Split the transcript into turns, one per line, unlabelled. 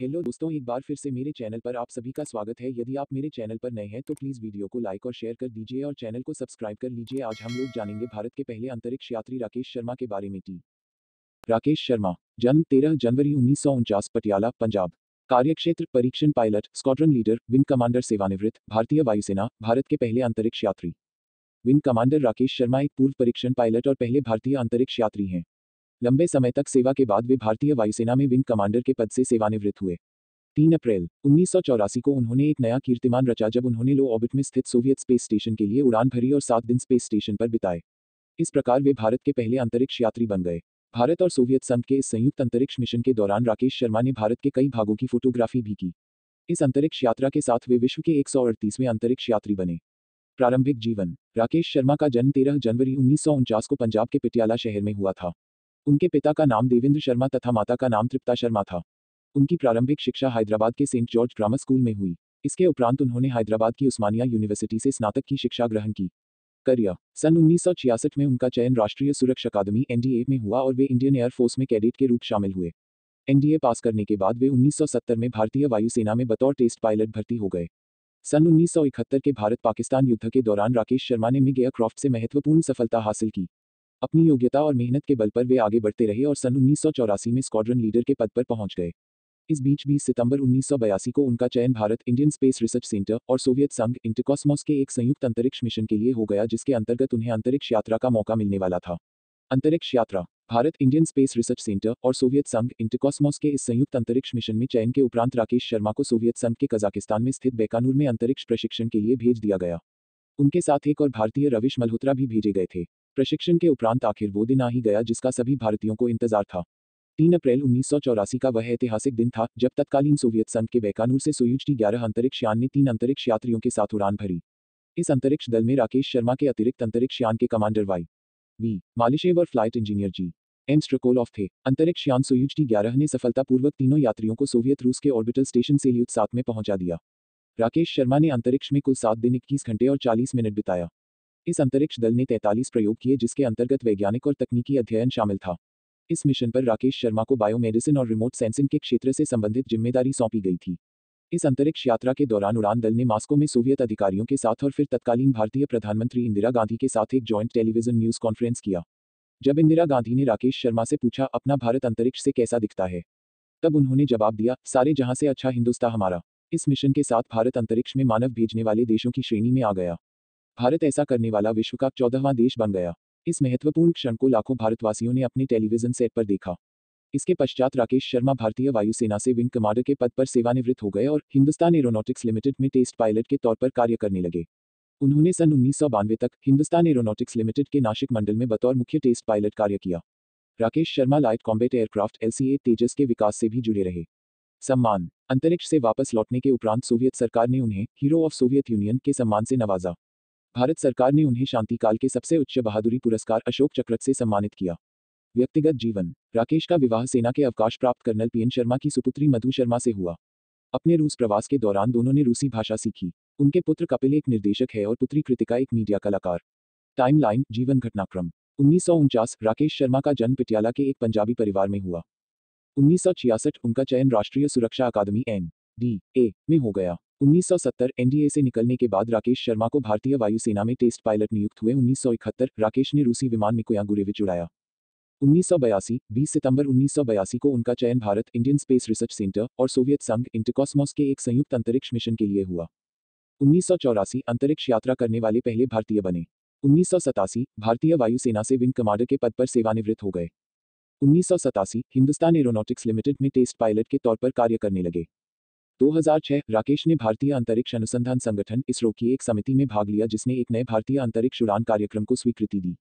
Hello दोस्तों, एक बार फिर से मेरे चैनल पर आप सभी का स्वागत है। यदि आप मेरे चैनल पर नए हैं तो प्लीज़ वीडियो को लाइक और शेयर कर दीजिए और चैनल को सब्सक्राइब कर लीजिए। आज हम लोग जानेंगे भारत के पहले अंतरिक्ष यात्री राकेश शर्मा के बारे में। राकेश शर्मा, जन्म 13 जनवरी 1949, पटियाला, पंजाब। कार्यक्षेत्र परीक्षण pilot, squadron leader, wing commander, सेवानिवृत्त, भारतीय वायुसेना, भारत के पहले अंतरिक्ष यात्री। विंग कमांडर राकेश शर्मा एक पूर्व परीक्षण पायलट और पहले भारतीय अंतरिक्ष यात्री हैं। लंबे समय तक सेवा के बाद वे भारतीय वायुसेना में विंग कमांडर के पद से सेवानिवृत्त हुए। 3 अप्रैल 1984 को उन्होंने एक नया कीर्तिमान रचा जब उन्होंने लो ऑर्बिट में स्थित सोवियत स्पेस स्टेशन के लिए उड़ान भरी और 7 दिन स्पेस स्टेशन पर बिताए। इस प्रकार वे भारत के पहले अंतरिक्ष यात्री बन गए। भारत और सोवियत संघ के इस संयुक्त अंतरिक्ष मिशन के दौरान राकेश शर्मा ने भारत के कई भागों की फोटोग्राफी भी की। इस अंतरिक्ष यात्रा के साथ वे विश्व के 138वें अंतरिक्ष यात्री बने। प्रारंभिक जीवन। राकेश शर्मा का जन्म 13 जनवरी 1949 को पंजाब के पटियाला शहर में हुआ था। उनके पिता का नाम देवेंद्र शर्मा तथा माता का नाम तृप्ता शर्मा था। उनकी प्रारंभिक शिक्षा हैदराबाद के सेंट जॉर्ज ग्रामर स्कूल में हुई। इसके उपरांत उन्होंने हैदराबाद की उस्मानिया यूनिवर्सिटी से स्नातक की शिक्षा ग्रहण की। करियर। सन 1966 में उनका चयन राष्ट्रीय सुरक्षा अकादमी एनडीए में हुआ और वे इंडियन एयरफोर्स में कैडेट के रूप शामिल हुए। एनडीए पास करने के बाद वे 1970 में भारतीय वायुसेना में बतौर टेस्ट पायलट भर्ती हो गए। सन 1971 के भारत पाकिस्तान युद्ध के दौरान राकेश शर्मा ने मिग एयरक्राफ्ट से महत्वपूर्ण सफलता हासिल की। अपनी योग्यता और मेहनत के बल पर वे आगे बढ़ते रहे और सन 1984 में स्क्वाड्रन लीडर के पद पर पहुंच गए। इस बीच 20 सितंबर 1982 को उनका चयन Bharat Indian space research centre और सोवियत संघ इंटरकॉस्मोस के एक संयुक्त अंतरिक्ष मिशन के लिए हो गया, जिसके अंतर्गत उन्हें अंतरिक्ष यात्रा का मौका मिलने वाला था। अंतरिक्ष यात्रा। Bharat Indian space research centre और सोवियत संघ इंटरकॉस्मोस के इस संयुक्त अंतरिक्ष मिशन में चयन के उपरांत राकेश शर्मा को सोवियत संघ के कजाकिस्तान में स्थित बैकानूर में अंतरिक्ष प्रशिक्षण के लिए भेज दिया गया। उनके साथ एक और भारतीय रविश मल्होत्रा भी भेजे गए थे। प्रशिक्षण के उपरांत आखिर वो दिन आ ही गया जिसका सभी भारतीयों को इंतजार था। 3 अप्रैल 1984 का वह ऐतिहासिक दिन था जब तत्कालीन सोवियत संघ के बैकानूर से सोयूज T-11 अंतरिक्ष यान ने 3 अंतरिक्ष यात्रियों के साथ उड़ान भरी। इस अंतरिक्ष दल में राकेश शर्मा के अतिरिक्त अंतरिक्ष यान के कमांडर वाई.वी. मालिशेव और फ्लाइट इंजीनियर जी.एम. स्ट्रकोलोव थे। अंतरिक्ष यान सोयूज T-11 ने सफलतापूर्वक तीनों यात्रियों को सोवियत रूस के ऑर्बिटल स्टेशन सेल्यूट 7 में पहुंचा दिया। राकेश शर्मा ने अंतरिक्ष में कुल 7 दिन 21 घंटे और 40 मिनट बिताया। इस अंतरिक्ष दल ने 43 प्रयोग किए जिसके अंतर्गत वैज्ञानिक और तकनीकी अध्ययन शामिल था। इस मिशन पर राकेश शर्मा को बायोमेडिसिन और रिमोट सेंसिंग के क्षेत्र से संबंधित जिम्मेदारी सौंपी गई थी। इस अंतरिक्ष यात्रा के दौरान उड़ान दल ने मॉस्को में सोवियत अधिकारियों के साथ और फिर तत्कालीन भारतीय प्रधानमंत्री इंदिरा गांधी के साथ एक जॉइंट टेलीविजन न्यूज कॉन्फ्रेंस किया। जब इंदिरा गांधी ने राकेश शर्मा से पूछा अपना भारत अंतरिक्ष से कैसा दिखता है, तब उन्होंने जवाब दिया, सारे जहां से अच्छा हिंदुस्तान हमारा। इस मिशन के साथ भारत अंतरिक्ष में मानव भेजने वाले देशों की श्रेणी में आ गया। भारत ऐसा करने वाला विश्व का 14वां देश बन गया। इस महत्वपूर्ण क्षण को लाखों भारतवासियों ने अपने टेलीविजन सेट पर देखा। इसके पश्चात राकेश शर्मा भारतीय वायुसेना से विंग कमांडर के पद पर सेवानिवृत्त हो गए और हिंदुस्तान एरोनॉटिक्स लिमिटेड में टेस्ट पायलट के तौर पर कार्य करने लगे। उन्होंने सन 1992 तक हिंदुस्तान एरोनॉटिक्स लिमिटेड के नासिक मंडल में बतौर मुख्य टेस्ट पायलट कार्य किया। Rakesh Sharma light combat aircraft LCA तेजस के विकास से भी जुड़े रहे। सम्मान। अंतरिक्ष से वापस लौटने के उपरांत सोवियत सरकार ने उन्हें हीरो ऑफ सोवियत यूनियन के सम्मान से नवाजा। भारत सरकार ने उन्हें शांतिकाल के सबसे उच्च बहादुरी पुरस्कार अशोक चक्र से सम्मानित किया। व्यक्तिगत जीवन। राकेश का विवाह सेना के अवकाश प्राप्त कर्नल PN शर्मा की सुपुत्री मधु शर्मा से हुआ। अपने रूस प्रवास के दौरान दोनों ने रूसी भाषा सीखी। उनके पुत्र कपिल एक निर्देशक है और पुत्री कृतिका एक मीडिया कलाकार। टाइमलाइन। जीवन घटनाक्रम। 1949 राकेश शर्मा का जन्म पटियाला के एक पंजाबी परिवार में हुआ। 1966 उनका चयन राष्ट्रीय सुरक्षा अकादमी NDA में हो गया। 1970 एनडीए से निकलने के बाद राकेश शर्मा को भारतीय वायुसेना में टेस्ट पायलट नियुक्त हुए। 1971 राकेश ने रूसी विमान मिकोयां गुरेविच उड़ाया। 1982 20 सितंबर 1982 को उनका चयन Bharat Indian space research centre और सोवियत संघ इंटरकॉस्मोस के एक संयुक्त अंतरिक्ष मिशन के लिए हुआ। 1984 अंतरिक्ष यात्रा करने वाले पहले भारतीय बने। 1987 भारतीय वायुसेना से विंग कमांडर के पद पर सेवानिवृत्त हो गए। 1987 हिंदुस्तान एरोनॉटिक्स लिमिटेड में टेस्ट पायलट के तौर पर कार्य करने लगे। 2006 राकेश ने भारतीय अंतरिक्ष अनुसंधान संगठन इसरो की एक समिति में भाग लिया जिसने एक नए भारतीय अंतरिक्ष उड़ान कार्यक्रम को स्वीकृति दी।